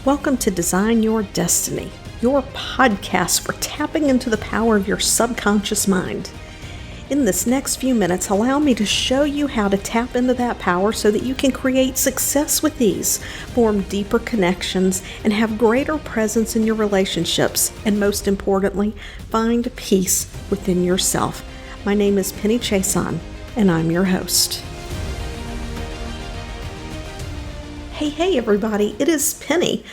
Welcome to Design Your Destiny, your podcast for tapping into the power of your subconscious mind. In this next few minutes, allow me to show you how to tap into that power so that you can create success with ease, form deeper connections, and have greater presence in your relationships, and most importantly, find peace within yourself. My name is Penny Chason, and I'm your host. Hey everybody, it is Penny,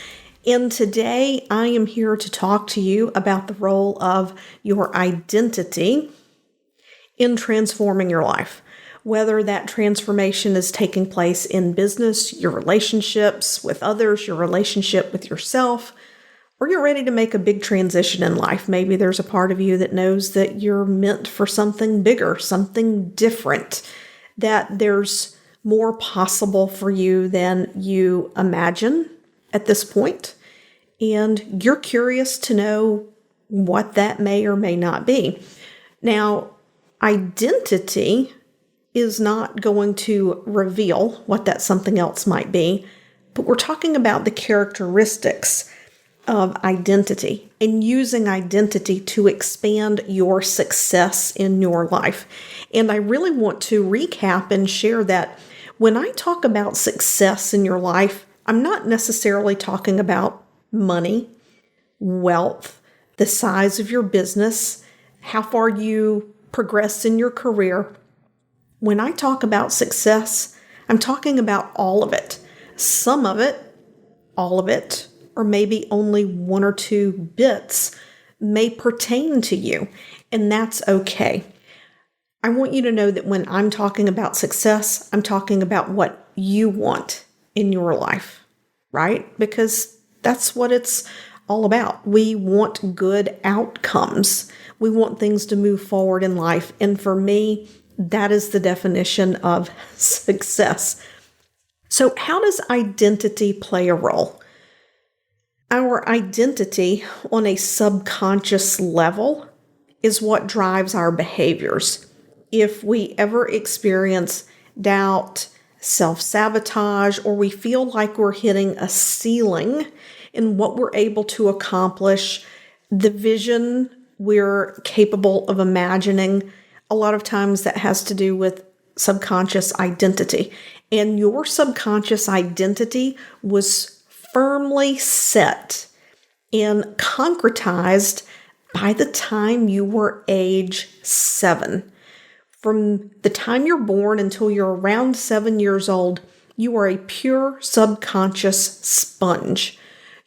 and today I am here to talk to you about the role of your identity in transforming your life. Whether that transformation is taking place in business, your relationships with others, your relationship with yourself, or you're ready to make a big transition in life. Maybe there's a part of you that knows that you're meant for something bigger, something different, that there's more possible for you than you imagine at this point, and you're curious to know what that may or may not be. Now, identity is not going to reveal what that something else might be, but we're talking about the characteristics of identity and using identity to expand your success in your life. And I really want to recap and share that when I talk about success in your life, I'm not necessarily talking about money, wealth, the size of your business, how far you progress in your career. When I talk about success, I'm talking about all of it. Some of it, all of it, or maybe only one or two bits may pertain to you, and that's okay. I want you to know that when I'm talking about success, I'm talking about what you want in your life, right? Because that's what it's all about. We want good outcomes. We want things to move forward in life. And for me, that is the definition of success. So how does identity play a role? Our identity on a subconscious level is what drives our behaviors. If we ever experience doubt, self-sabotage, or we feel like we're hitting a ceiling in what we're able to accomplish, the vision we're capable of imagining, a lot of times that has to do with subconscious identity. And your subconscious identity was firmly set and concretized by the time you were age 7. From the time you're born until you're around 7 years old, you are a pure subconscious sponge.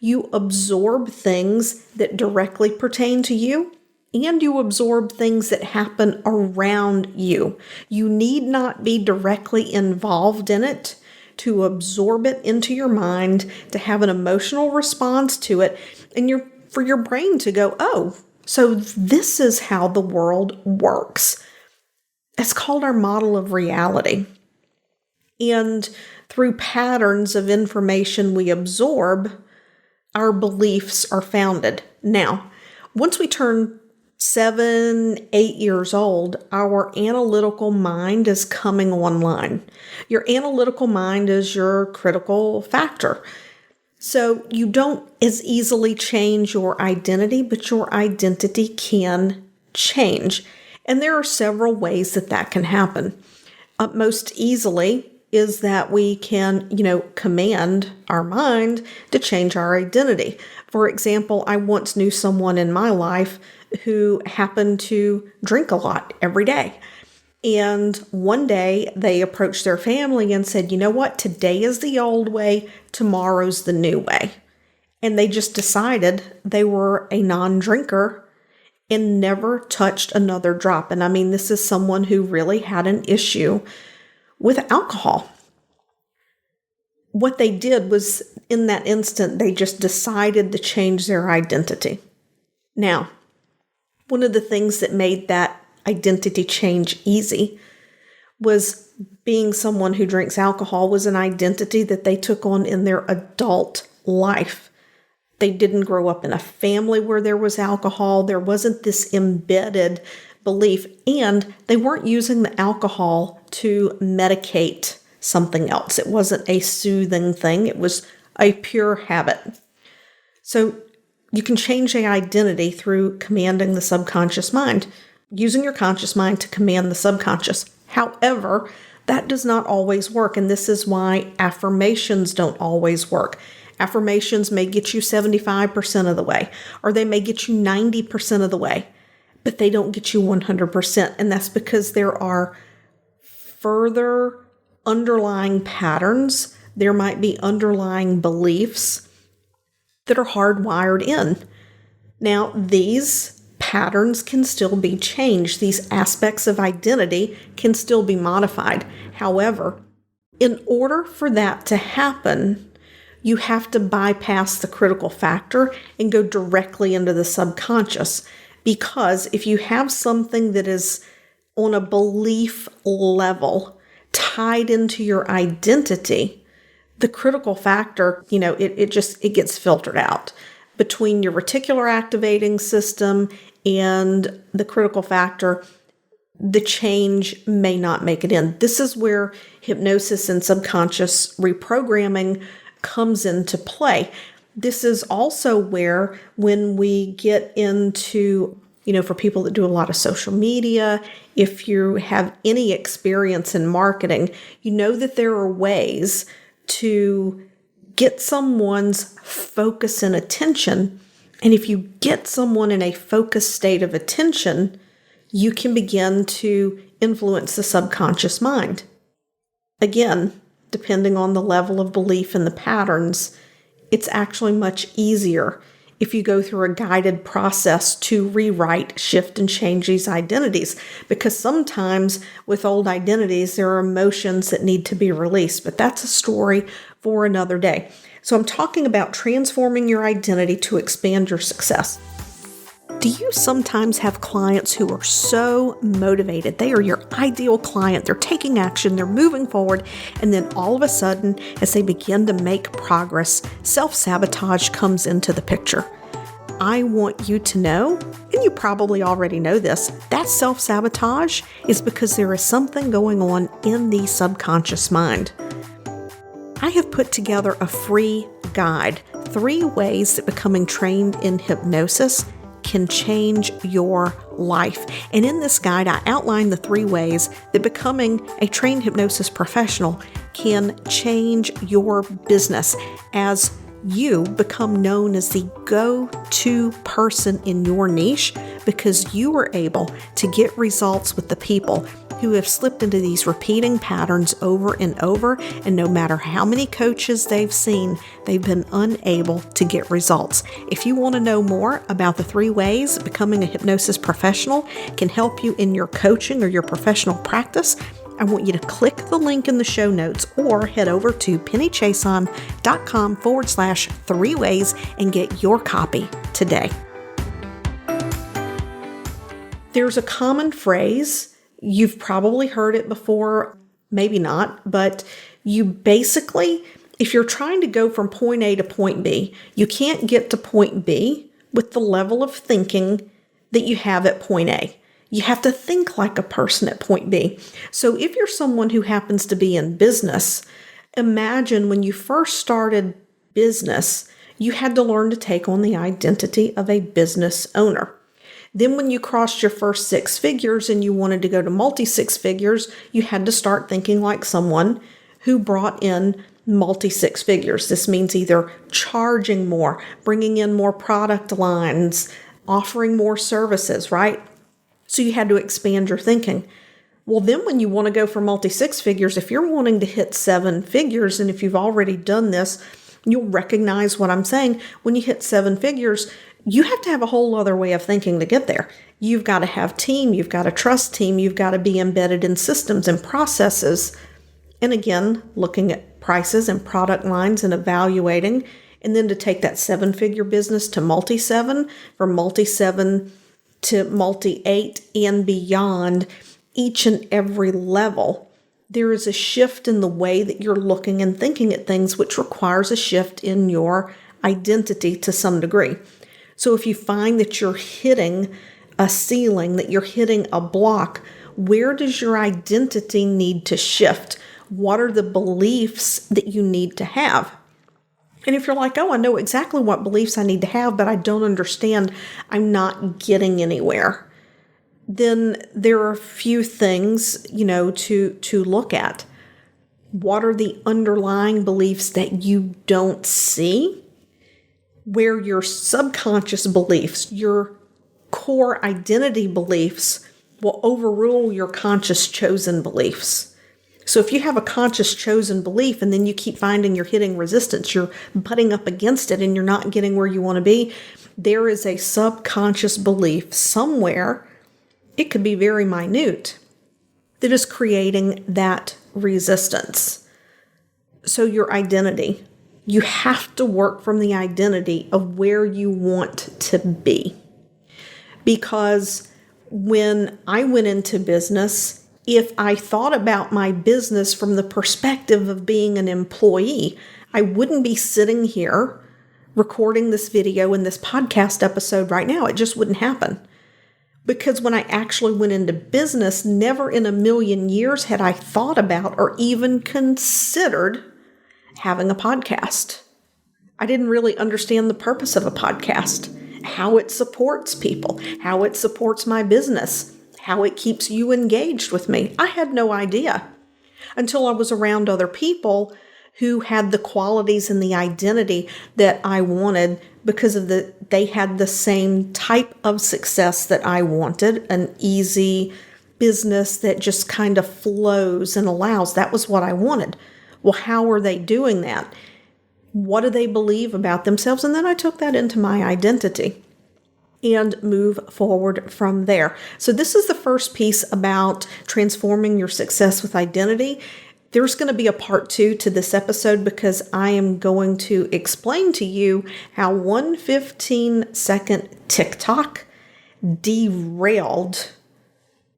You absorb things that directly pertain to you, and you absorb things that happen around you. You need not be directly involved in it to absorb it into your mind, to have an emotional response to it, and for your brain to go, oh, so this is how the world works. It's called our model of reality. And through patterns of information we absorb, our beliefs are founded. Now, once we turn 7, 8 years old, our analytical mind is coming online. Your analytical mind is your critical factor. So you don't as easily change your identity, but your identity can change. And there are several ways that can happen. Most easily is that we can, command our mind to change our identity. For example, I once knew someone in my life who happened to drink a lot every day. And one day they approached their family and said, you know what, today is the old way, tomorrow's the new way. And they just decided they were a non-drinker and never touched another drop. And I mean, this is someone who really had an issue with alcohol. What they did was, in that instant, they just decided to change their identity. Now, one of the things that made that identity change easy was being someone who drinks alcohol was an identity that they took on in their adult life. They didn't grow up in a family where there was alcohol. There wasn't this embedded belief, and they weren't using the alcohol to medicate something else. It wasn't a soothing thing. It was a pure habit. So you can change the identity through commanding the subconscious mind, using your conscious mind to command the subconscious. However, that does not always work, and this is why affirmations don't always work. Affirmations may get you 75% of the way, or they may get you 90% of the way, but they don't get you 100%, and that's because there are further underlying patterns. There might be underlying beliefs that are hardwired in. Now, these patterns can still be changed. These aspects of identity can still be modified. However, in order for that to happen, you have to bypass the critical factor and go directly into the subconscious. Because if you have something that is on a belief level tied into your identity, the critical factor, it gets filtered out. Between your reticular activating system and the critical factor, the change may not make it in. This is where hypnosis and subconscious reprogramming comes into play. This is also where, when we get into, for people that do a lot of social media, if you have any experience in marketing, you know that there are ways to get someone's focus and attention. And if you get someone in a focused state of attention, you can begin to influence the subconscious mind. Again, depending on the level of belief and the patterns, it's actually much easier if you go through a guided process to rewrite, shift, and change these identities. Because sometimes with old identities, there are emotions that need to be released, but that's a story for another day. So I'm talking about transforming your identity to expand your success. Do you sometimes have clients who are so motivated? They are your ideal client. They're taking action, they're moving forward, and then all of a sudden, as they begin to make progress, self-sabotage comes into the picture. I want you to know, and you probably already know this, that self-sabotage is because there is something going on in the subconscious mind. I have put together a free guide, 3 ways that becoming trained in hypnosis can change your life. And in this guide, I outline the 3 ways that becoming a trained hypnosis professional can change your business as you become known as the go-to person in your niche, because you are able to get results with the people who have slipped into these repeating patterns over and over, and no matter how many coaches they've seen, they've been unable to get results. If you want to know more about the 3 ways becoming a hypnosis professional can help you in your coaching or your professional practice, I want you to click the link in the show notes or head over to pennychiasson.com/3 ways and get your copy today. There's a common phrase. You've probably heard it before, maybe not, but you basically, if you're trying to go from point A to point B, you can't get to point B with the level of thinking that you have at point A. You have to think like a person at point B. So if you're someone who happens to be in business, imagine when you first started business, you had to learn to take on the identity of a business owner. Then when you crossed your first 6 figures and you wanted to go to multi-6 figures, you had to start thinking like someone who brought in multi-6 figures. This means either charging more, bringing in more product lines, offering more services, right? So you had to expand your thinking. Well, then when you want to go for multi-6 figures, if you're wanting to hit 7 figures, and if you've already done this, you'll recognize what I'm saying. When you hit 7 figures, you have to have a whole other way of thinking to get there. You've got to have team, you've got to trust team, you've got to be embedded in systems and processes. And again, looking at prices and product lines and evaluating, and then to take that 7-figure business to multi-7, from multi-7 to multi-8 and beyond, each and every level, there is a shift in the way that you're looking and thinking at things, which requires a shift in your identity to some degree. So if you find that you're hitting a ceiling, that you're hitting a block, where does your identity need to shift? What are the beliefs that you need to have? And if you're like, oh, I know exactly what beliefs I need to have, but I don't understand, I'm not getting anywhere, then there are a few things, to look at. What are the underlying beliefs that you don't see? Where your subconscious beliefs, your core identity beliefs, will overrule your conscious chosen beliefs. So if you have a conscious chosen belief and then you keep finding you're hitting resistance, you're butting up against it and you're not getting where you want to be, there is a subconscious belief somewhere, it could be very minute, that is creating that resistance. So your identity, you have to work from the identity of where you want to be. Because when I went into business, if I thought about my business from the perspective of being an employee, I wouldn't be sitting here recording this video and this podcast episode right now. It just wouldn't happen. Because when I actually went into business, never in a million years had I thought about or even considered having a podcast. I didn't really understand the purpose of a podcast, how it supports people, how it supports my business, how it keeps you engaged with me. I had no idea until I was around other people who had the qualities and the identity that I wanted because of they had the same type of success that I wanted, an easy business that just kind of flows and allows. That was what I wanted. Well, how are they doing that? What do they believe about themselves? And then I took that into my identity and move forward from there. So this is the first piece about transforming your success with identity. There's going to be a part 2 to this episode because I am going to explain to you how one 15-second TikTok derailed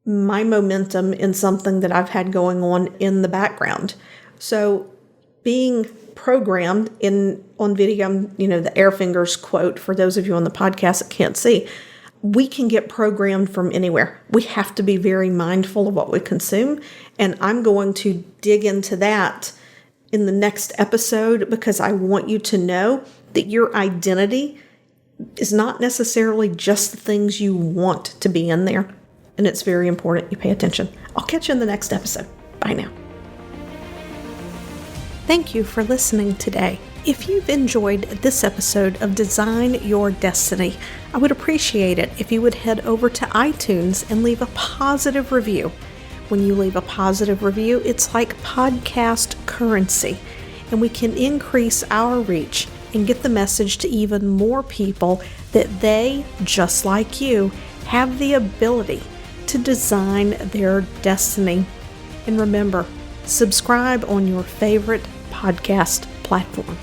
my momentum in something that I've had going on in the background. So being programmed on video, the Air Fingers quote, for those of you on the podcast that can't see, we can get programmed from anywhere. We have to be very mindful of what we consume. And I'm going to dig into that in the next episode because I want you to know that your identity is not necessarily just the things you want to be in there. And it's very important you pay attention. I'll catch you in the next episode. Bye now. Thank you for listening today. If you've enjoyed this episode of Design Your Destiny, I would appreciate it if you would head over to iTunes and leave a positive review. When you leave a positive review, it's like podcast currency, and we can increase our reach and get the message to even more people that they, just like you, have the ability to design their destiny. And remember, subscribe on your favorite podcast platform.